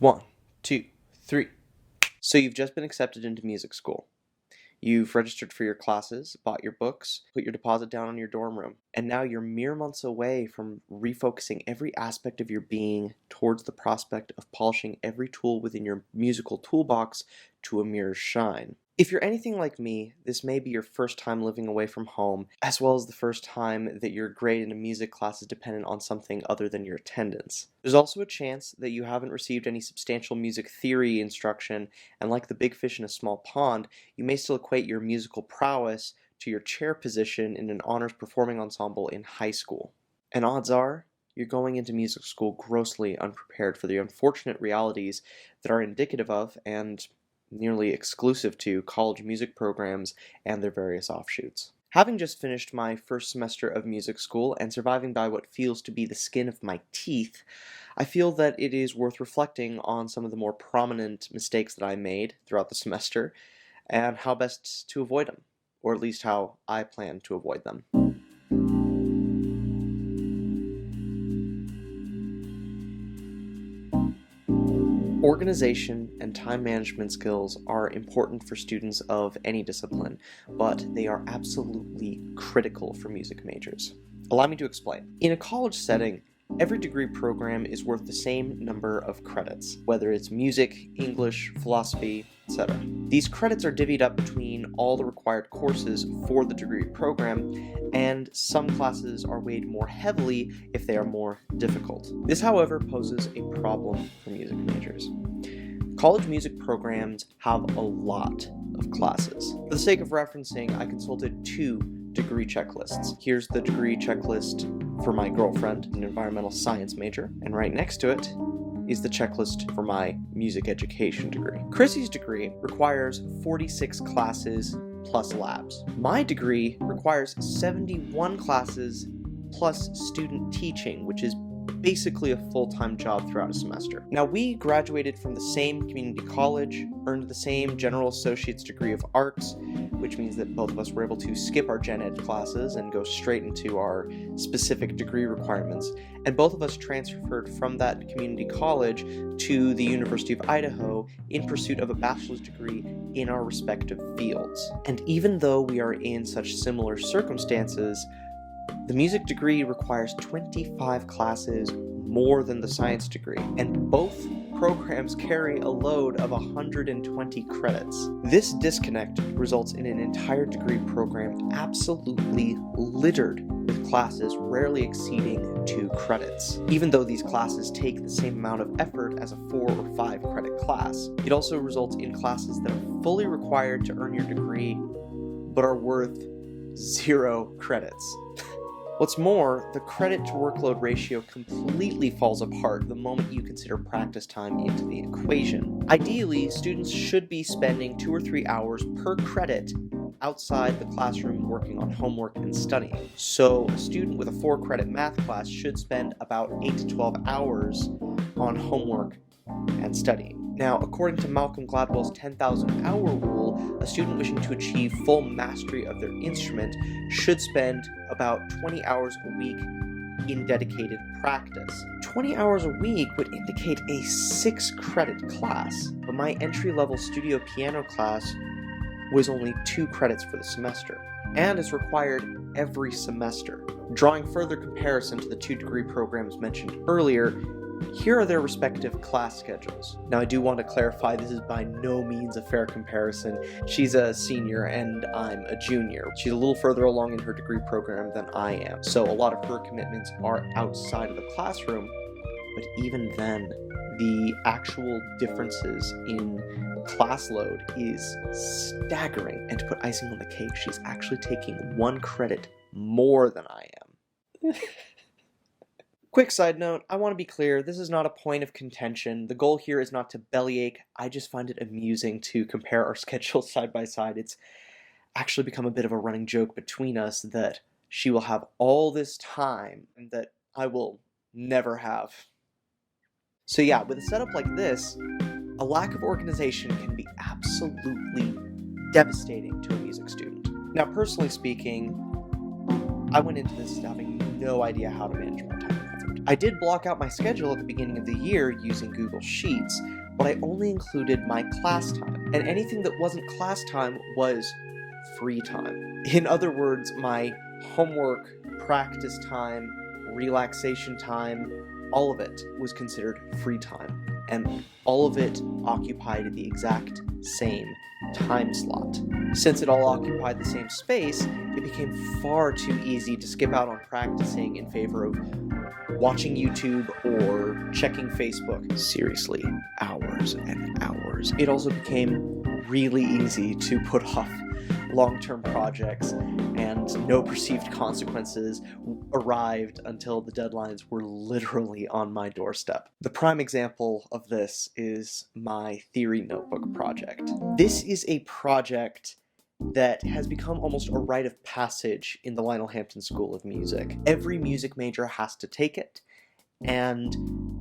1, 2, 3. So you've just been accepted into music school. You've registered for your classes, bought your books, put your deposit down on your dorm room, and now you're mere months away from refocusing every aspect of your being towards the prospect of polishing every tool within your musical toolbox to a mirror's shine. If you're anything like me, this may be your first time living away from home, as well as the first time that your grade in a music class is dependent on something other than your attendance. There's also a chance that you haven't received any substantial music theory instruction, and like the big fish in a small pond, you may still equate your musical prowess to your chair position in an honors performing ensemble in high school. And odds are, you're going into music school grossly unprepared for the unfortunate realities that are indicative of, and nearly exclusive to, college music programs and their various offshoots. Having just finished my first semester of music school and surviving by what feels to be the skin of my teeth, I feel that it is worth reflecting on some of the more prominent mistakes that I made throughout the semester and how best to avoid them, or at least how I plan to avoid them. Organization and time management skills are important for students of any discipline, but they are absolutely critical for music majors. Allow me to explain. In a college setting, every degree program is worth the same number of credits, whether it's music, English, philosophy, etc. These credits are divvied up between all the required courses for the degree program, and some classes are weighed more heavily if they are more difficult. This, however, poses a problem for music majors. College music programs have a lot of classes. For the sake of referencing, I consulted 2 degree checklists. Here's the degree checklist for my girlfriend, an environmental science major, and right next to it is the checklist for my music education degree. Chrissy's degree requires 46 classes plus labs. My degree requires 71 classes plus student teaching, which is basically a full-time job throughout a semester. Now, we graduated from the same community college, earned the same general associate's degree of arts, which means that both of us were able to skip our gen ed classes and go straight into our specific degree requirements. And both of us transferred from that community college to the University of Idaho in pursuit of a bachelor's degree in our respective fields. And even though we are in such similar circumstances, the music degree requires 25 classes more than the science degree, and both programs carry a load of 120 credits. This disconnect results in an entire degree program absolutely littered with classes rarely exceeding 2 credits, even though these classes take the same amount of effort as a 4 or 5 credit class. It also results in classes that are fully required to earn your degree, but are worth 0 credits. What's more, the credit to workload ratio completely falls apart the moment you consider practice time into the equation. Ideally, students should be spending 2 or 3 hours per credit outside the classroom working on homework and studying. So a student with a 4-credit math class should spend about 8 to 12 hours on homework and studying. Now, according to Malcolm Gladwell's 10,000 hour rule, a student wishing to achieve full mastery of their instrument should spend about 20 hours a week in dedicated practice. 20 hours a week would indicate a 6-credit class, but my entry-level studio piano class was only 2 credits for the semester, and is required every semester. Drawing further comparison to the 2 degree programs mentioned earlier, here are their respective class schedules. Now, I do want to clarify this is by no means a fair comparison. She's a senior and I'm a junior. She's a little further along in her degree program than I am, so a lot of her commitments are outside of the classroom, but even then, the actual differences in class load is staggering. And to put icing on the cake, she's actually taking 1 credit more than I am. Quick side note, I want to be clear, this is not a point of contention. The goal here is not to bellyache. I just find it amusing to compare our schedules side by side. It's actually become a bit of a running joke between us that she will have all this time and that I will never have. So yeah, with a setup like this, a lack of organization can be absolutely devastating to a music student. Now, personally speaking, I went into this having no idea how to manage my time and effort. I did block out my schedule at the beginning of the year using Google Sheets, but I only included my class time, and anything that wasn't class time was free time. In other words, my homework, practice time, relaxation time, all of it was considered free time, and all of it occupied the exact same time slot. Since it all occupied the same space, it became far too easy to skip out on practicing in favor of watching YouTube or checking Facebook. Seriously, hours and hours. It also became really easy to put off long-term projects, and no perceived consequences arrived until the deadlines were literally on my doorstep. The prime example of this is my theory notebook project. This is a project that has become almost a rite of passage in the Lionel Hampton School of Music. Every music major has to take it, and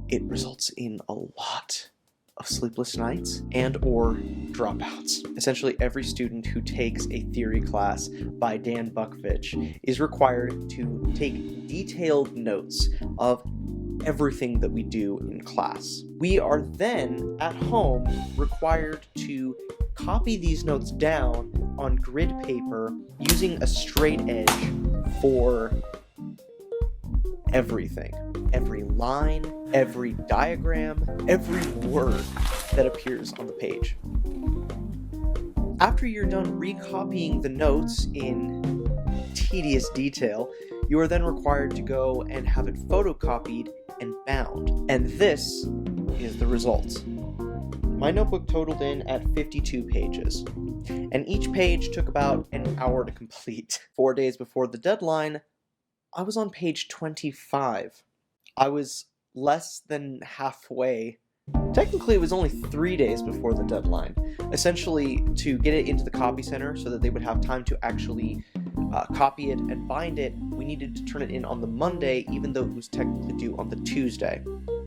it results in a lot of sleepless nights and or dropouts. Essentially, every student who takes a theory class by Dan Buckvich is required to take detailed notes of everything that we do in class. We are then, at home, required to copy these notes down on grid paper using a straight edge for everything. Every line, every diagram, every word that appears on the page. After you're done recopying the notes in tedious detail, you are then required to go and have it photocopied and bound. And this is the result. My notebook totaled in at 52 pages, and each page took about an hour to complete. 4 days before the deadline, I was on page 25. I was less than halfway. Technically, it was only 3 days before the deadline. Essentially, to get it into the copy center so that they would have time to actually copy it and bind it, we needed to turn it in on the Monday, even though it was technically due on the Tuesday.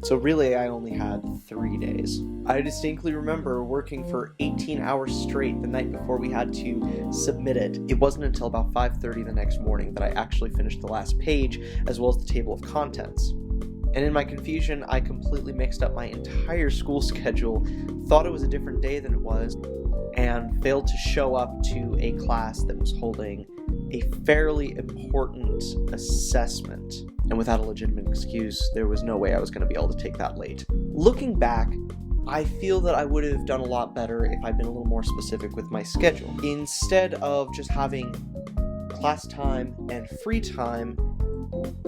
So really, I only had 3 days. I distinctly remember working for 18 hours straight the night before we had to submit it. It wasn't until about 5:30 the next morning that I actually finished the last page, as well as the table of contents. And in my confusion, I completely mixed up my entire school schedule, thought it was a different day than it was, and failed to show up to a class that was holding a fairly important assessment. And without a legitimate excuse, there was no way I was going to be able to take that late. Looking back, I feel that I would have done a lot better if I'd been a little more specific with my schedule. Instead of just having class time and free time,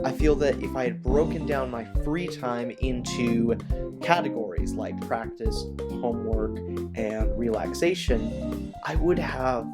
I feel that if I had broken down my free time into categories like practice, homework, and relaxation, I would have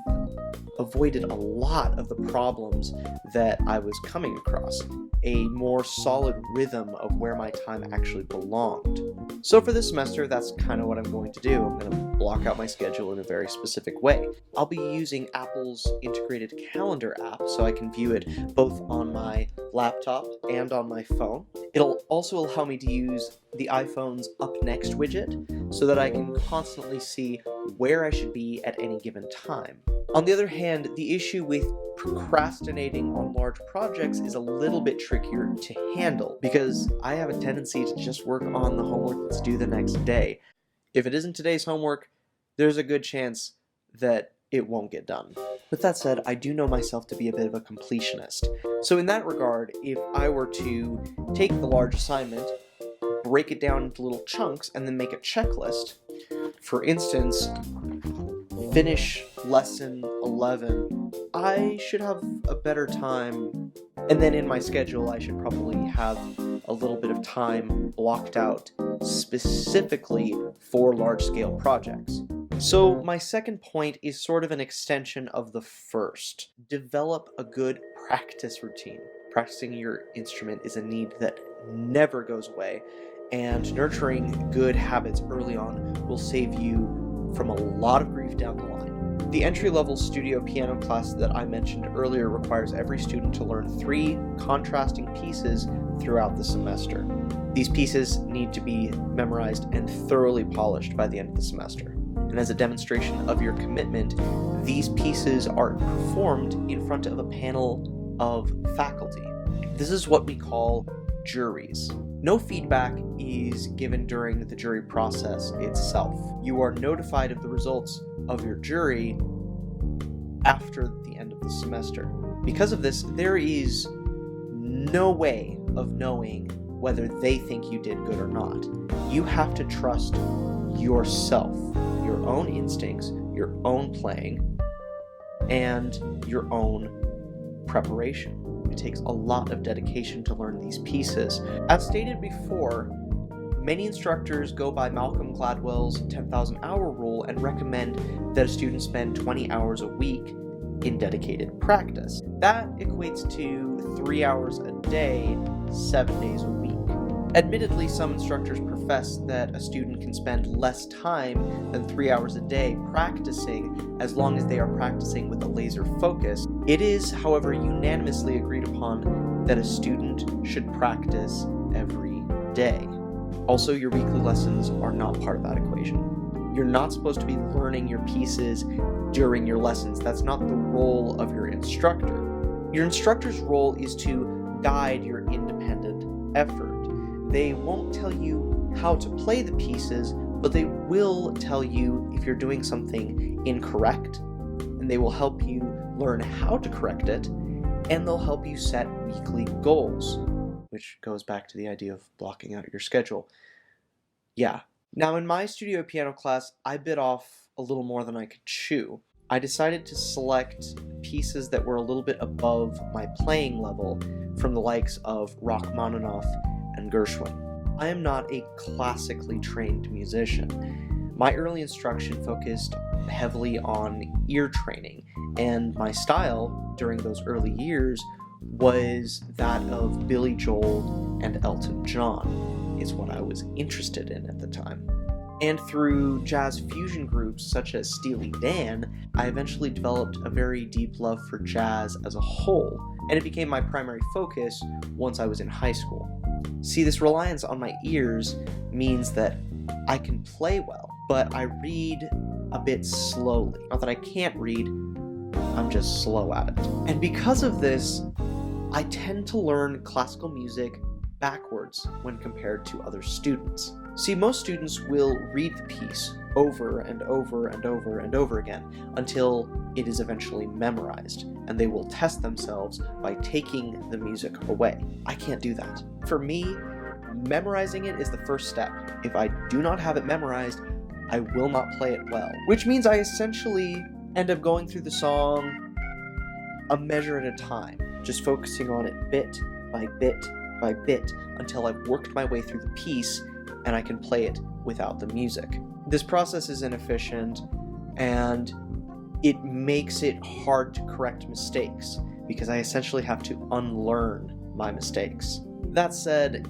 avoided a lot of the problems that I was coming across, a more solid rhythm of where my time actually belonged. So for this semester, that's kind of what I'm going to do. I'm going to block out my schedule in a very specific way. I'll be using Apple's integrated calendar app so I can view it both on my laptop and on my phone. It'll also allow me to use the iPhone's Up Next widget so that I can constantly see where I should be at any given time. On the other hand, the issue with procrastinating on large projects is a little bit trickier to handle because I have a tendency to just work on the homework that's due the next day. If it isn't today's homework, there's a good chance that it won't get done. With that said, I do know myself to be a bit of a completionist. So in that regard, if I were to take the large assignment, break it down into little chunks, and then make a checklist, for instance, finish lesson 11, I should have a better time. And then in my schedule, I should probably have a little bit of time blocked out specifically for large-scale projects. So my second point is sort of an extension of the first. Develop a good practice routine. Practicing your instrument is a need that never goes away, and nurturing good habits early on will save you from a lot of grief down the line. The entry-level studio piano class that I mentioned earlier requires every student to learn 3 contrasting pieces throughout the semester. These pieces need to be memorized and thoroughly polished by the end of the semester. And as a demonstration of your commitment, these pieces are performed in front of a panel of faculty. This is what we call juries. No feedback is given during the jury process itself. You are notified of the results of your jury after the end of the semester. Because of this, there is no way of knowing whether they think you did good or not. You have to trust yourself, your own instincts, your own playing, and your own preparation. It takes a lot of dedication to learn these pieces. As stated before, many instructors go by Malcolm Gladwell's 10,000 hour rule and recommend that a student spend 20 hours a week in dedicated practice. That equates to 3 hours a day, 7 days a week. Admittedly, some instructors profess that a student can spend less time than 3 hours a day practicing as long as they are practicing with a laser focus. It is, however, unanimously agreed upon that a student should practice every day. Also, your weekly lessons are not part of that equation. You're not supposed to be learning your pieces during your lessons. That's not the role of your instructor. Your instructor's role is to guide your independent effort. They won't tell you how to play the pieces, but they will tell you if you're doing something incorrect, and they will help you learn how to correct it, and they'll help you set weekly goals, which goes back to the idea of blocking out your schedule. Yeah. Now, in my studio piano class, I bit off a little more than I could chew. I decided to select pieces that were a little bit above my playing level from the likes of Rachmaninoff and Gershwin. I am not a classically trained musician. My early instruction focused heavily on ear training, and my style during those early years was that of Billy Joel and Elton John, is what I was interested in at the time. And through jazz fusion groups such as Steely Dan, I eventually developed a very deep love for jazz as a whole, and it became my primary focus once I was in high school. See, this reliance on my ears means that I can play well, but I read a bit slowly. Not that I can't read, I'm just slow at it. And because of this, I tend to learn classical music backwards when compared to other students. See, most students will read the piece over and over and over and over again until it is eventually memorized, and they will test themselves by taking the music away. I can't do that. For me, memorizing it is the first step. If I do not have it memorized, I will not play it well, which means I essentially end up going through the song a measure at a time, just focusing on it bit by bit by bit until I've worked my way through the piece and I can play it without the music. This process is inefficient, and it makes it hard to correct mistakes because I essentially have to unlearn my mistakes. That said,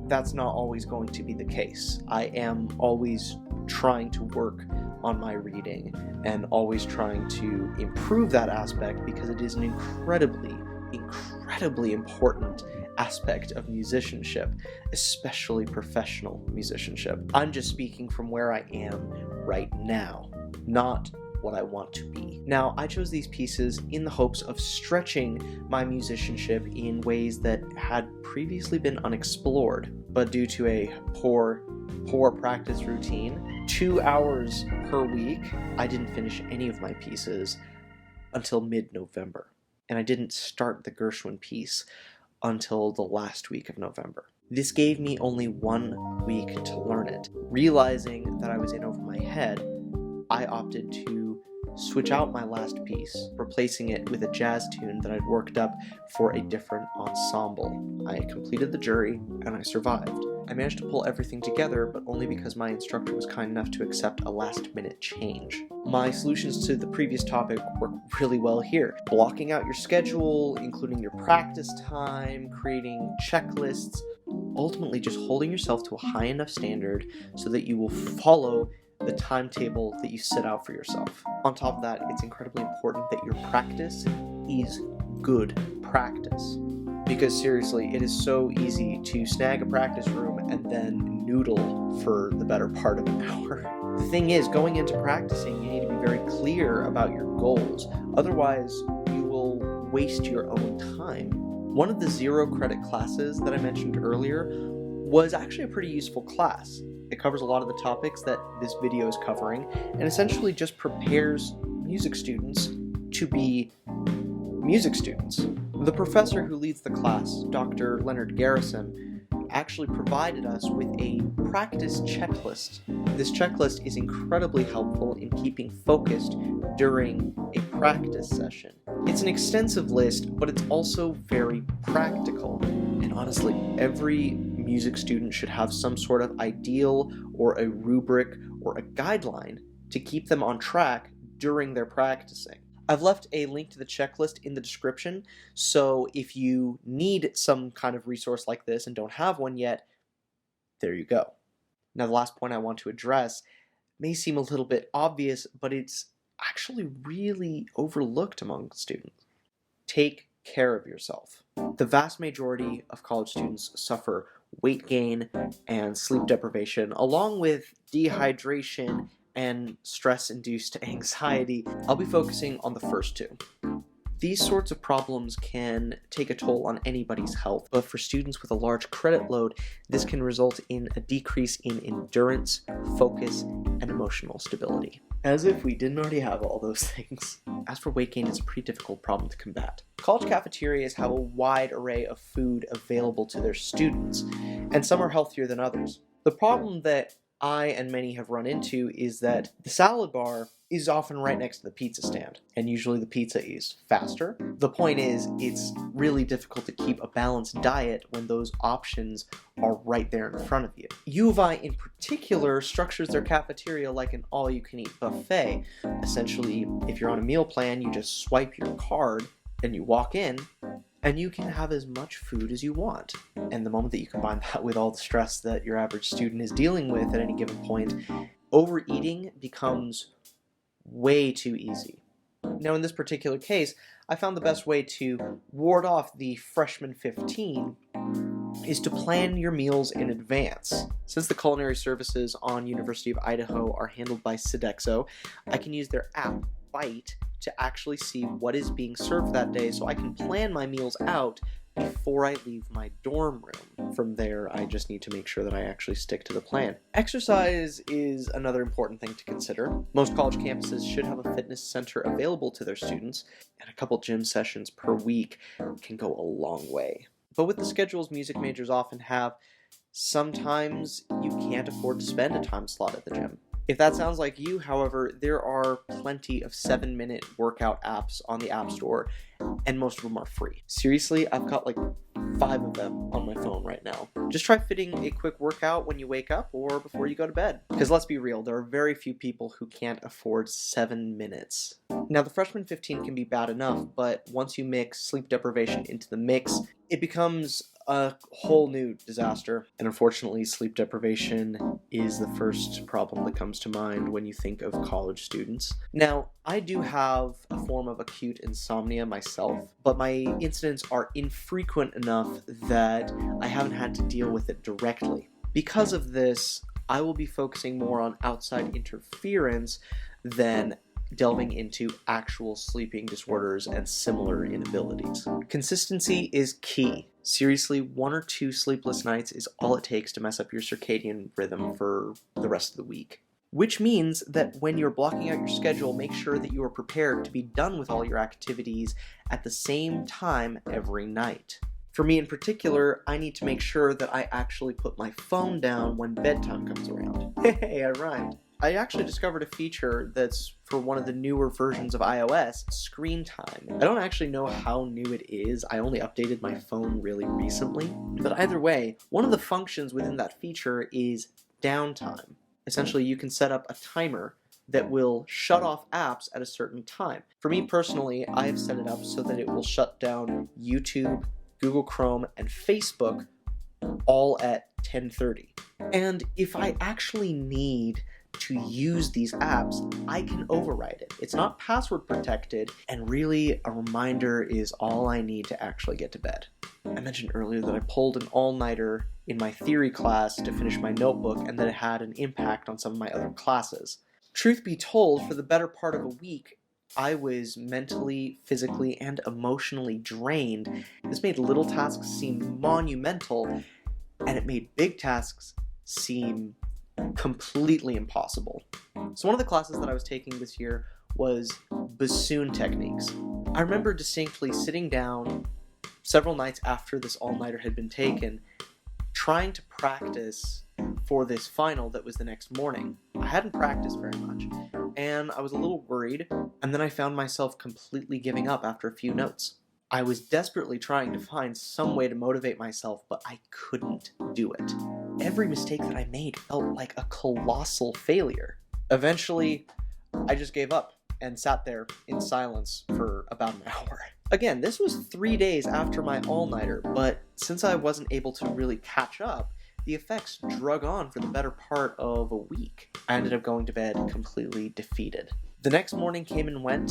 that's not always going to be the case. I am always trying to work on my reading and always trying to improve that aspect because it is an incredibly important aspect of musicianship, especially professional musicianship. I'm just speaking from where I am right now, not what I want to be. Now, I chose these pieces in the hopes of stretching my musicianship in ways that had previously been unexplored, but due to a poor practice routine, 2 hours per week, I didn't finish any of my pieces until mid-November, and I didn't start the Gershwin piece until the last week of November. This gave me only 1 week to learn it. Realizing that I was in over my head, I opted to switch out my last piece, replacing it with a jazz tune that I'd worked up for a different ensemble. I completed the jury, and I survived. I managed to pull everything together, but only because my instructor was kind enough to accept a last-minute change. My solutions to the previous topic work really well here. Blocking out your schedule, including your practice time, creating checklists, ultimately just holding yourself to a high enough standard so that you will follow the timetable that you set out for yourself. On top of that, it's incredibly important that your practice is good practice. Because seriously, it is so easy to snag a practice room and then noodle for the better part of an hour. The thing is, going into practicing, you need to be very clear about your goals. Otherwise, you will waste your own time. One of the 0 credit classes that I mentioned earlier was actually a pretty useful class. It covers a lot of the topics that this video is covering, and essentially just prepares music students to be music students. The professor who leads the class, Dr. Leonard Garrison, actually provided us with a practice checklist. This checklist is incredibly helpful in keeping focused during a practice session. It's an extensive list, but it's also very practical. And honestly, every music student should have some sort of ideal or a rubric or a guideline to keep them on track during their practicing. I've left a link to the checklist in the description, so if you need some kind of resource like this and don't have one yet, there you go. Now, the last point I want to address may seem a little bit obvious, but it's actually really overlooked among students. Take care of yourself. The vast majority of college students suffer weight gain and sleep deprivation, along with dehydration and stress-induced anxiety. I'll be focusing on the first two. These sorts of problems can take a toll on anybody's health, but for students with a large credit load, this can result in a decrease in endurance, focus, and emotional stability. As if we didn't already have all those things. As for weight gain, it's a pretty difficult problem to combat. College cafeterias have a wide array of food available to their students, and some are healthier than others. The problem that I and many have run into is that the salad bar is often right next to the pizza stand, and usually the pizza is faster. The point is, it's really difficult to keep a balanced diet when those options are right there in front of you. U of I in particular structures their cafeteria like an all-you-can-eat buffet. Essentially, if you're on a meal plan, you just swipe your card and you walk in, and you can have as much food as you want. And the moment that you combine that with all the stress that your average student is dealing with at any given point, overeating becomes way too easy. Now, in this particular case, I found the best way to ward off the freshman 15 is to plan your meals in advance. Since the culinary services on University of Idaho are handled by Sodexo, I can use their app, Bite, to actually see what is being served that day, so I can plan my meals out before I leave my dorm room. From there, I just need to make sure that I actually stick to the plan. Exercise is another important thing to consider. Most college campuses should have a fitness center available to their students, and a couple gym sessions per week can go a long way. But with the schedules music majors often have, sometimes you can't afford to spend a time slot at the gym. If that sounds like you, however, there are plenty of 7-minute workout apps on the App Store, and most of them are free. Seriously, I've got like 5 of them on my phone right now. Just try fitting a quick workout when you wake up or before you go to bed. Because let's be real, there are very few people who can't afford 7 minutes. Now, the freshman 15 can be bad enough, but once you mix sleep deprivation into the mix, it becomes a whole new disaster. And unfortunately, sleep deprivation is the first problem that comes to mind when you think of college students. Now, I do have a form of acute insomnia myself, but my incidents are infrequent enough that I haven't had to deal with it directly. Because of this, I will be focusing more on outside interference than delving into actual sleeping disorders and similar inabilities. Consistency is key. Seriously, 1 or 2 sleepless nights is all it takes to mess up your circadian rhythm for the rest of the week. Which means that when you're blocking out your schedule, make sure that you are prepared to be done with all your activities at the same time every night. For me in particular, I need to make sure that I actually put my phone down when bedtime comes around. Hey, I rhymed. I actually discovered a feature that's for one of the newer versions of iOS, screen time. I don't actually know how new it is. I only updated my phone really recently. But either way, one of the functions within that feature is downtime. Essentially, you can set up a timer that will shut off apps at a certain time. For me personally, I have set it up so that it will shut down YouTube, Google Chrome, and Facebook all at 10:30. And if I actually need to use these apps, I can override it. It's not password protected, and really a reminder is all I need to actually get to bed. I mentioned earlier that I pulled an all-nighter in my theory class to finish my notebook, and that it had an impact on some of my other classes. Truth be told, for the better part of a week, I was mentally, physically, and emotionally drained. This made little tasks seem monumental, and it made big tasks seem completely impossible. So one of the classes that I was taking this year was bassoon techniques. I remember distinctly sitting down several nights after this all-nighter had been taken, trying to practice for this final that was the next morning. I hadn't practiced very much, and I was a little worried, and then I found myself completely giving up after a few notes. I was desperately trying to find some way to motivate myself, but I couldn't do it. Every mistake that I made felt like a colossal failure. Eventually, I just gave up and sat there in silence for about an hour. Again, this was 3 days after my all-nighter, but since I wasn't able to really catch up, the effects drug on for the better part of a week. I ended up going to bed completely defeated. The next morning came and went,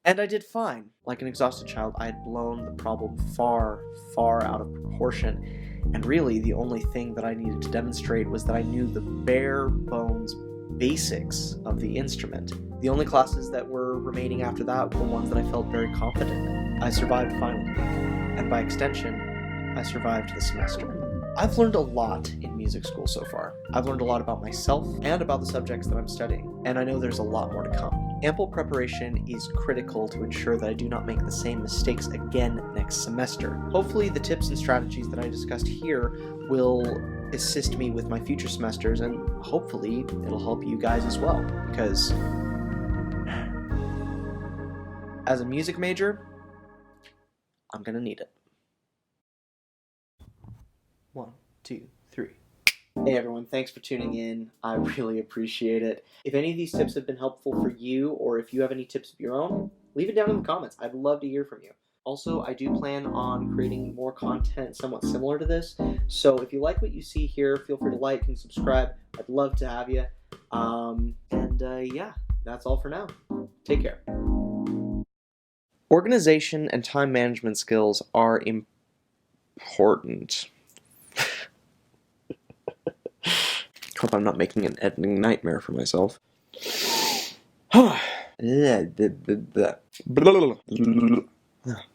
and I did fine. Like an exhausted child, I had blown the problem far, far out of proportion, and really the only thing that I needed to demonstrate was that I knew the bare bones basics of the instrument. The only classes that were remaining after that were ones that I felt very confident in. I survived final week, and by extension, I survived the semester. I've learned a lot in music school so far. I've learned a lot about myself and about the subjects that I'm studying, and I know there's a lot more to come. Ample preparation is critical to ensure that I do not make the same mistakes again next semester. Hopefully the tips and strategies that I discussed here will assist me with my future semesters, and hopefully it'll help you guys as well, because as a music major, I'm gonna need it. 1, 2, 3. Hey everyone, thanks for tuning in. I really appreciate it. If any of these tips have been helpful for you, or if you have any tips of your own, leave it down in the comments. I'd love to hear from you. Also, I do plan on creating more content somewhat similar to this, so if you like what you see here, feel free to like and subscribe. I'd love to have you. Yeah, that's all for now. Take care. Organization and time management skills are important. Hope I'm not making an editing nightmare for myself.